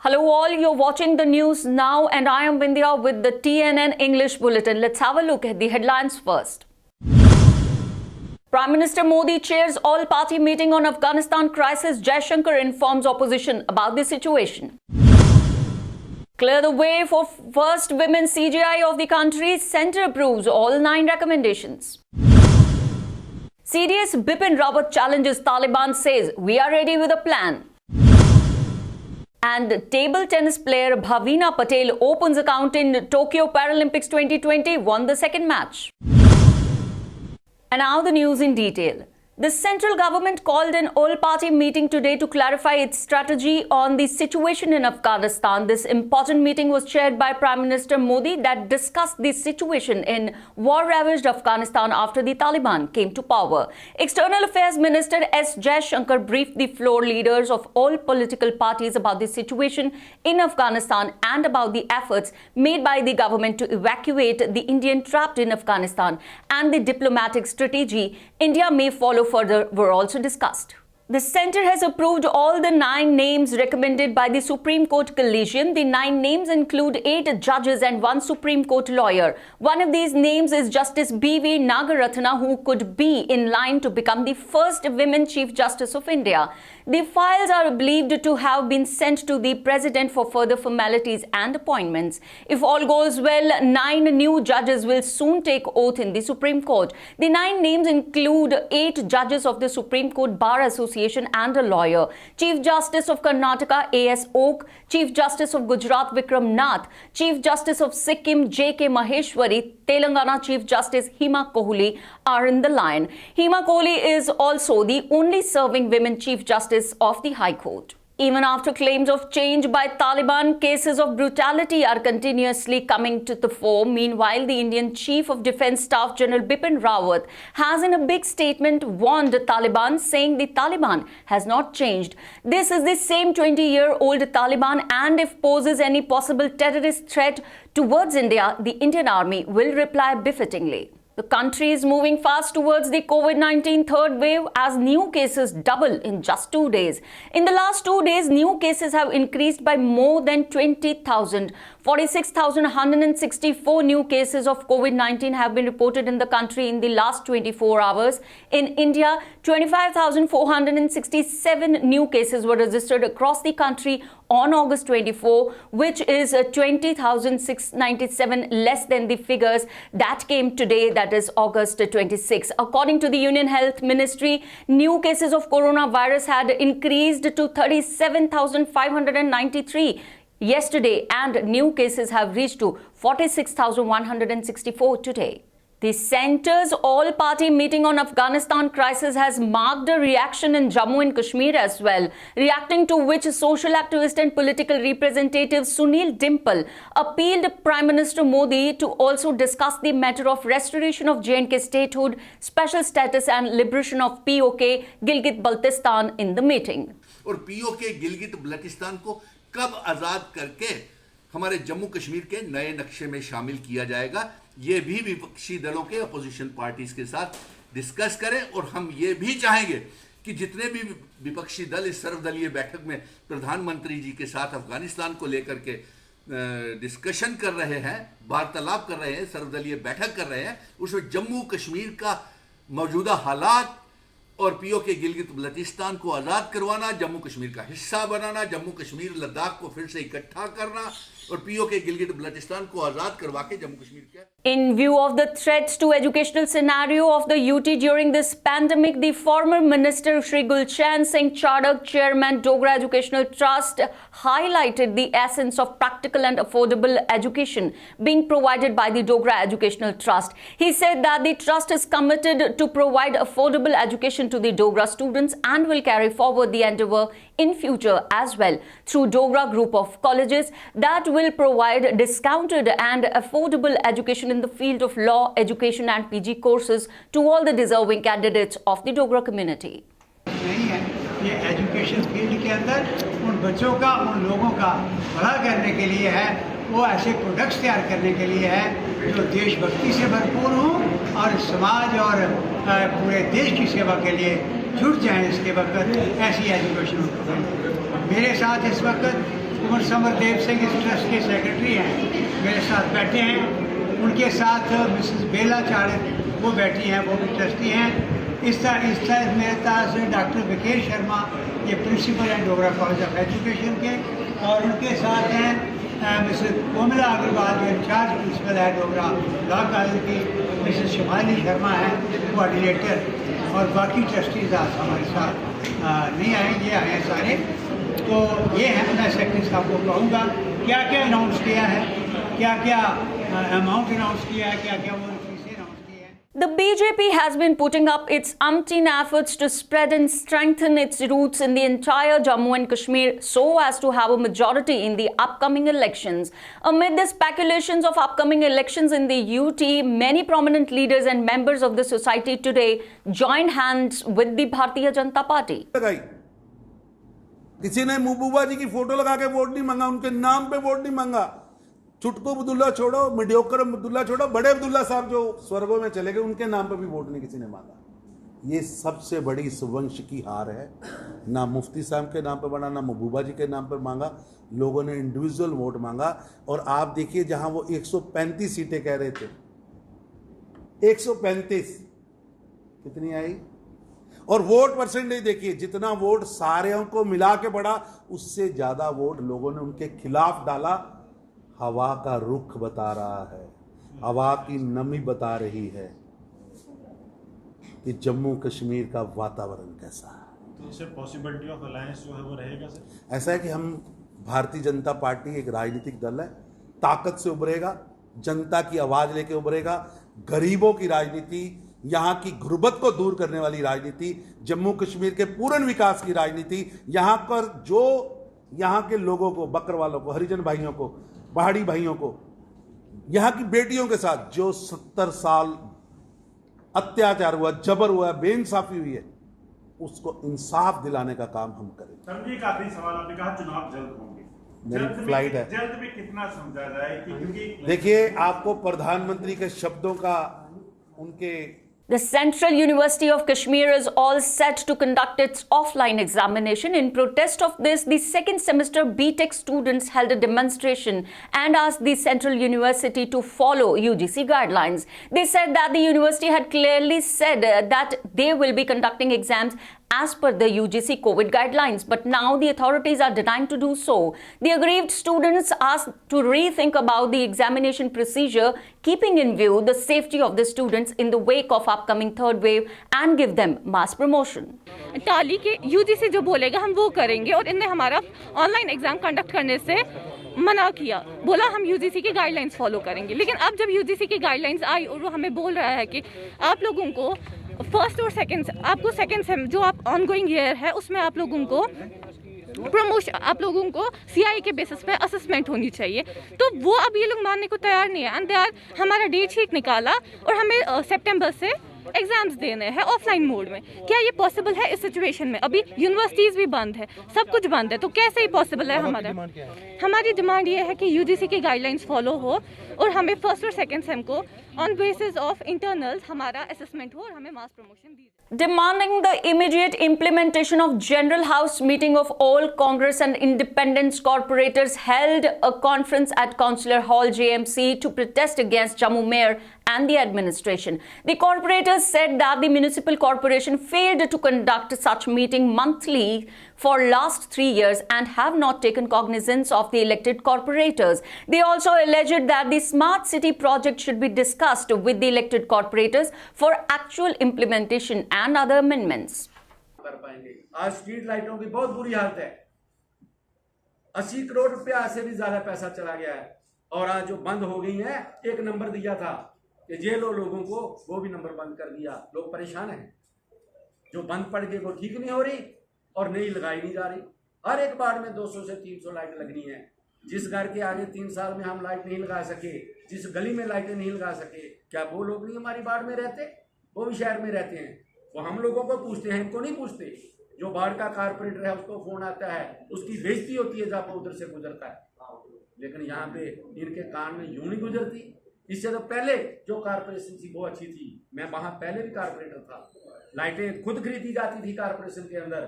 Hello all, you're watching the news now and I am Vindhya with the TNN English Bulletin. Let's have a look at the headlines first. Prime Minister Modi chairs all-party meeting on Afghanistan crisis. Jaishankar informs opposition about the situation. Clear the way for first women CGI of the country. Centre approves all 9 recommendations. CDS Bipin Rawat challenges Taliban, says we are ready with a plan. And table tennis player Bhavina Patel opens account in Tokyo Paralympics 2020, won the second match. And now the news in detail. The central government called an all-party meeting today to clarify its strategy on the situation in Afghanistan. This important meeting was chaired by Prime Minister Modi that discussed the situation in war-ravaged Afghanistan after the Taliban came to power. External Affairs Minister S. Jaishankar briefed the floor leaders of all political parties about the situation in Afghanistan and about the efforts made by the government to evacuate the Indian trapped in Afghanistan and the diplomatic strategy India may follow further were also discussed. The centre has approved all the 9 names recommended by the Supreme Court Collegium. The 9 names include 8 judges and 1 Supreme Court lawyer. One of these names is Justice B.V. Nagaratna, who could be in line to become the first women Chief Justice of India. The files are believed to have been sent to the President for further formalities and appointments. If all goes well, 9 new judges will soon take oath in the Supreme Court. The 9 names include 8 judges of the Supreme Court Bar Association and a lawyer. Chief Justice of Karnataka A.S. Oak, Chief Justice of Gujarat Vikram Nath, Chief Justice of Sikkim J.K. Maheshwari, Telangana Chief Justice Hima Kohli are in the line. Hima Kohli is also the only serving women Chief Justice of the High Court. Even after claims of change by Taliban, cases of brutality are continuously coming to the fore. Meanwhile, the Indian Chief of Defence Staff General Bipin Rawat has in a big statement warned the Taliban, saying the Taliban has not changed. This is the same 20-year-old Taliban, and if poses any possible terrorist threat towards India, the Indian Army will reply befittingly. The country is moving fast towards the COVID-19 third wave as new cases double in just 2 days. In the last 2 days, new cases have increased by more than 20,000. 46,164 new cases of COVID-19 have been reported in the country in the last 24 hours. In India, 25,467 new cases were registered across the country on August 24, which is 20,697 less than the figures that came today, that is August 26. According to the Union Health Ministry, new cases of coronavirus had increased to 37,593 yesterday, and new cases have reached to 46,164 today. The centre's all-party meeting on Afghanistan crisis has marked a reaction in Jammu and Kashmir as well, reacting to which social activist and political representative Sunil Dimple appealed Prime Minister Modi to also discuss the matter of restoration of J&K statehood, special status and liberation of POK Gilgit-Baltistan in the meeting. और POK Gilgit-Baltistan को कब आजाद करके हमारे जम्मू कश्मीर के नए नक्शे में शामिल किया जाएगा, ये भी विपक्षी दलों के अपोजिशन पार्टीज के साथ डिस्कस करें। और हम ये भी चाहेंगे कि जितने भी विपक्षी दल इस सर्वदलीय बैठक में प्रधानमंत्री जी के साथ अफगानिस्तान को लेकर के डिस्कशन कर रहे हैं, वार्तालाप कर रहे हैं, सर्वदलीय बैठक कर रहे हैं, उसमें जम्मू कश्मीर का मौजूदा हालात और POK गिलगित-बल्तिस्तान को आज़ाद करवाना, जम्मू कश्मीर का हिस्सा बनाना, जम्मू कश्मीर लद्दाख को फिर से इकट्ठा करना और POK गिलगित-बल्तिस्तान को आज़ाद करवा के जम्मू कश्मीर के। In view of the threats to educational scenario of the UT during this pandemic, the former minister Shri Gulshan Singh Chadak, chairman Dogra Educational Trust, highlighted the essence of practical and affordable education being provided by the Dogra Educational Trust. He said that the trust is committed to provide affordable education to the Dogra students and will carry forward the endeavor in future as well through Dogra group of colleges that will provide discounted and affordable education in the field of law, education and PG courses to all the deserving candidates of the Dogra community. नहीं है, ये education field के अंदर उन बच्चों का, उन लोगों का भला करने के लिए है, वो ऐसे प्रोडक्ट्स तैयार करने के लिए है जो देशभक्ति से भरपूर हों और समाज और पूरे देश की सेवा के लिए जुट जाएं। इसके वक्त ऐसी एजुकेशन मेरे साथ इस वक्त कुंवर समरदेव सिंह इस ट्रस्ट के सेक्रेटरी हैं, मेरे साथ बैठे हैं। उनके साथ मिसेस बेला चाड़क वो बैठी हैं, वो भी ट्रस्टी हैं। इस तरह मेरे पास डॉक्टर विकेश शर्मा, ये प्रिंसिपल हैं डोगरा कॉलेज ऑफ एजुकेशन के, और उनके साथ हैं मिसेस कोमला अग्रवाल, जो इंचार्ज प्रिंसिपल है डोगरा लॉ कॉलेज की, मिसेस शिवानी शर्मा हैं कोऑर्डिनेटर, और बाकी ट्रस्टीज आज हमारे साथ नहीं आए, ये आए हैं सारे। तो ये है, मैं सेक्रेटरी साहब को कहूँगा क्या क्या अनाउंस किया है, क्या क्या अमाउंट अनाउंस किया है, क्या क्या वो फीसें अनाउंस की है। The BJP has been putting up its umpteen efforts to spread and strengthen its roots in the entire Jammu and Kashmir so as to have a majority in the upcoming elections. Amid the speculations of upcoming elections in the UT, many prominent leaders and members of the society today joined hands with the Bharatiya Janata Party. किसी ने महबूबा जी की photo लगा के vote नहीं मांगा, उनके नाम पे वोट नहीं मांगा। चुटकू अब्दुल्ला छोड़ो, मीडियोकर अब्दुल्ला छोड़ो, बड़े अब्दुल्ला साहब जो स्वर्गों में चले गए, उनके नाम पे भी वोट नहीं किसी ने मांगा। ये सबसे बड़ी इस वंश की हार है। ना मुफ्ती साहब के नाम पे मांगा, ना महबूबा जी के नाम पे मांगा, लोगों ने इंडिविजुअल वोट मांगा। और आप देखिए, जहां वो 135 सीटें कह रहे थे, 135 कितनी आई? और वोट परसेंटेज देखिए, जितना वोट सारे को मिला के पड़ा, उससे ज्यादा वोट लोगों ने उनके खिलाफ डाला। हवा का रुख बता रहा है, हवा की नमी बता रही है कि जम्मू कश्मीर का वातावरण कैसा है। तो इससे पॉसिबिलिटी ऑफ अलायंस जो है वो रहेगा सर? ऐसा है कि हम भारतीय जनता पार्टी एक राजनीतिक दल है, ताकत से उभरेगा, जनता की आवाज लेके उभरेगा, गरीबों की राजनीति, यहाँ की गुर्बत को दूर करने वाली राजनीति, जम्मू कश्मीर के पूर्ण विकास की राजनीति, यहाँ पर जो यहाँ के लोगों को, बकरवालों को, हरिजन भाइयों को, पहाड़ी भाइयों को, यहाँ की बेटियों के साथ जो 70 साल अत्याचार हुआ, जबर हुआ, बेइंसाफी हुई है, उसको इंसाफ दिलाने का काम हम करेंगे। सर, एक आखिरी सवाल, आपने कहा चुनाव जल्द होंगे, मेरी फ्लाइट है, जल्द में कितना समझा जाए? क्योंकि देखिए, आपको प्रधानमंत्री के शब्दों का उनके The Central University of Kashmir is all set to conduct its offline examination. In protest of this, the second semester BTech students held a demonstration and asked the Central University to follow UGC guidelines. They said that the university had clearly said that they will be conducting exams as per the UGC COVID guidelines, but now the authorities are denying to do so. The aggrieved students asked to rethink about the examination procedure, keeping in view the safety of the students in the wake of upcoming third wave and give them mass promotion. ताली के UGC जो बोलेगा हम वो करेंगे, और इनने हमारा ऑनलाइन एग्जाम कंडक्ट करने से मना किया, बोला हम यूजीसी की गाइडलाइंस फॉलो करेंगे। लेकिन अब जब यूजीसी की गाइडलाइंस आई और वो हमें बोल रहा है कि आप लोगों को फर्स्ट और सेकंड, आपको सेकंड सेम जो आप ऑनगोइंग ईयर है उसमें आप लोगों को प्रमोशन, आप लोगों को सीआई के बेसिस पे असेसमेंट होनी चाहिए, तो वो अब ये लोग मानने को तैयार नहीं है। एंड दे आर, हमारा डेट शीट निकाला और हमें सितंबर से एग्जाम्स देने हैं ऑफलाइन मोड में। क्या ये पॉसिबल है इस सिचुएशन में? अभी यूनिवर्सिटीज भी बंद है, सब कुछ बंद है, तो कैसे ही पॉसिबल है? हमारी डिमांड ये है कि यूजीसी की गाइडलाइंस फॉलो हो और हमें फर्स्ट और सेकंड सेम को ऑन बेसिस ऑफ इंटरनल्स हमारा असेसमेंट हो और हमें मास promotion the. Demanding the immediate implementation of General House meeting of all Congress and Independence corporators held a conference at Consular Hall JMC to protest against Jammu Mayor and the administration. The corporators said that the municipal corporation failed to conduct such meeting monthly for last 3 years and have not taken cognizance of the elected corporators. They also alleged that the smart city project should be discussed with the elected corporators for actual implementation and other amendments. कर पाएंगे। आज street लाइटों की बहुत बुरी हालत है, 80 करोड़ रुपया से भी ज्यादा पैसा चला गया है, और आज जो बंद हो गई है, एक नंबर दिया था कि जेलों लोगों को, वो भी नंबर बंद कर दिया। लोग परेशान हैं, जो बंद पड़ गई वो ठीक नहीं हो रही और नई लगाई नहीं जा रही। हर एक वार्ड में 200 से 300 लाइट लगनी है। जिस घर के आगे 3 साल में हम लाइट नहीं लगा सके, जिस गली में लाइटें नहीं लगा सके, क्या वो लोग नहीं हमारी वार्ड में रहते? वो भी शहर में रहते हैं, वो हम लोगों को पूछते हैं, इनको नहीं पूछते। जो वार्ड का कारपोरेटर है उसको फोन आता है, उसकी बेइज्जती होती है जब वो उधर से गुजरता है, लेकिन यहाँ पे इनके कान में यूं नहीं गुजरती। इससे तो पहले जो कारपोरेशन थी वो अच्छी थी, मैं वहां पहले भी कारपोरेटर था, लाइटें खुद खरीदी जाती थी कारपोरेशन के अंदर।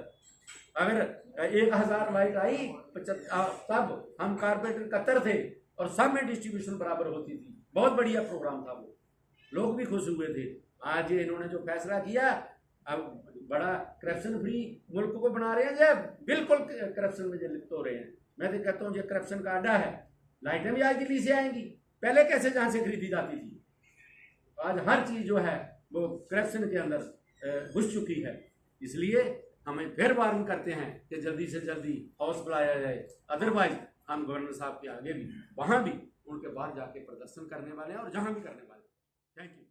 अगर 1000 लाइट आई तब हम कारपोरेटर 71 थे और सब में डिस्ट्रीब्यूशन बराबर होती थी। बहुत बढ़िया प्रोग्राम था वो, लोग भी खुश हुए थे। आज ये इन्होंने जो फैसला किया, अब बड़ा करप्शन फ्री मुल्क को बना रहे हैं, जो बिल्कुल करप्शन में जो लिप्त हो रहे हैं। मैं तो कहता हूँ ये करप्शन का अड्डा है। लाइटें भी आज दिल्ली से आएंगी, पहले कैसे जहाँ से खरीदी जाती थी। आज हर चीज़ जो है वो करप्शन के अंदर घुस चुकी है। इसलिए हमें फिर वार्न करते हैं कि जल्दी से जल्दी हाउस बुलाया जाए, अदरवाइज हम गवर्नर साहब के आगे भी वहाँ भी उनके बाद जाके प्रदर्शन करने वाले हैं और जहाँ भी करने वाले हैं। Thank you.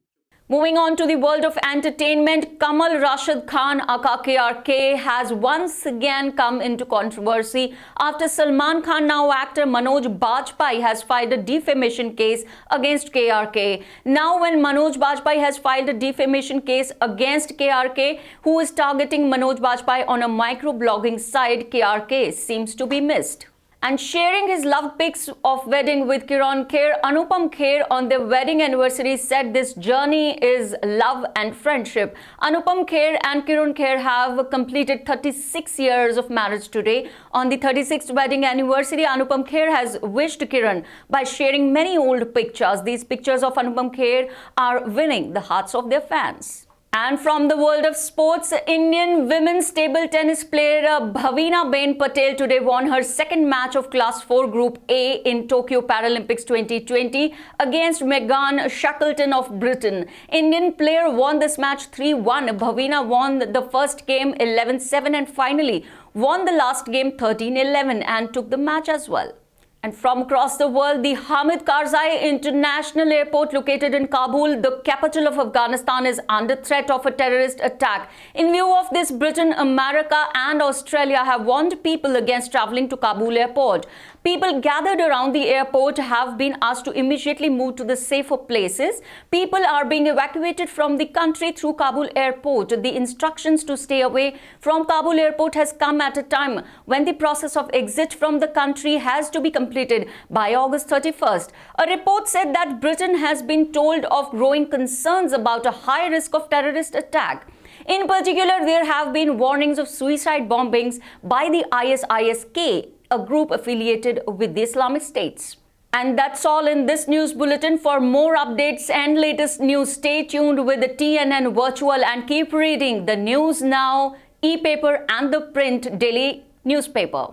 Moving on to the world of entertainment, Kamal Rashid Khan aka KRK has once again come into controversy after Salman Khan, now actor Manoj Bajpayee, has filed a defamation case against KRK. Now when Manoj Bajpayee has filed a defamation case against KRK, who is targeting Manoj Bajpayee on a microblogging site, KRK seems to be missed. And sharing his love pics of wedding with Kiran Kher, Anupam Kher on their wedding anniversary said this journey is love and friendship. Anupam Kher and Kiran Kher have completed 36 years of marriage today. On the 36th wedding anniversary, Anupam Kher has wished Kiran by sharing many old pictures. These pictures of Anupam Kher are winning the hearts of their fans. And from the world of sports, Indian women's table tennis player Bhavina Ben Patel today won her second match of Class 4 Group A in Tokyo Paralympics 2020 against Megan Shackleton of Britain. Indian player won this match 3-1. Bhavina won the first game 11-7 and finally won the last game 13-11 and took the match as well. And from across the world, the Hamid Karzai International Airport located in Kabul, the capital of Afghanistan, is under threat of a terrorist attack. In view of this, Britain, America and Australia have warned people against traveling to Kabul airport. People gathered around the airport have been asked to immediately move to the safer places. People are being evacuated from the country through Kabul airport. The instructions to stay away from Kabul airport has come at a time when the process of exit from the country has to be completed by August 31st. A report said that Britain has been told of growing concerns about a high risk of terrorist attack. In particular, there have been warnings of suicide bombings by the ISIS-K, a group affiliated with the Islamic States. And that's all in this news bulletin. For more updates and latest news, stay tuned with the TNN Virtual and keep reading the News Now, e-paper and the print daily newspaper.